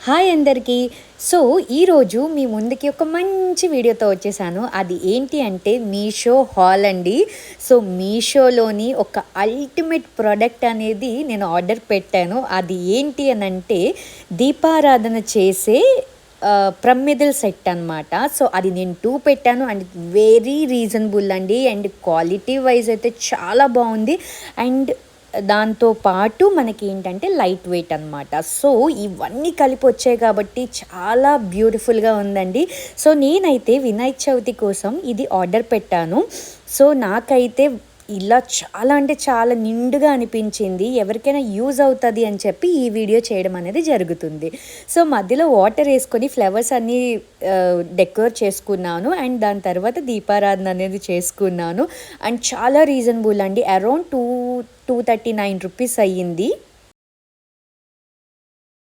Hi అందరికీ. So, ఈరోజు మీ ముందుకి ఒక మంచి వీడియోతో వచ్చేసాను. అది ఏంటి అంటే మీషో హాల్ అండి. సో, మీషోలోని ఒక అల్టిమేట్ ప్రోడక్ట్ అనేది నేను ఆర్డర్ పెట్టాను. అది ఏంటి అనంటే దీపారాధన చేసే ప్రమిదల సెట్ అనమాట. సో, అది నేను 2 పెట్టాను అండ్ వెరీ రీజనబుల్ అండి. అండ్ క్వాలిటీ వైజ్ అయితే చాలా బాగుంది. అండ్ దాంతో పాటు మనకేంటంటే లైట్ వెయిట్ అనమాట. సో, ఇవన్నీ కలిపి వచ్చాయి కాబట్టి చాలా బ్యూటిఫుల్‌గా ఉందండి. సో, నేనైతే వినాయక చవితి కోసం ఇది ఆర్డర్ పెట్టాను. సో, నాకైతే ఇలా చాలా అంటే చాలా నిండుగా అనిపించింది. ఎవరికైనా యూజ్ అవుతది అని చెప్పి ఈ వీడియో చేయడం అనేది జరుగుతుంది. సో, మధ్యలో వాటర్ ఏసుకొని ఫ్లవర్స్ అన్నీ డెకరేట్ చేసుకున్నాను. అండ్ దాని తర్వాత దీపారాధన అనేది చేసుకున్నాను. అండ్ చాలా రీజనబుల్ అండి. అరౌండ్ 239 రూపీస్ అయ్యింది.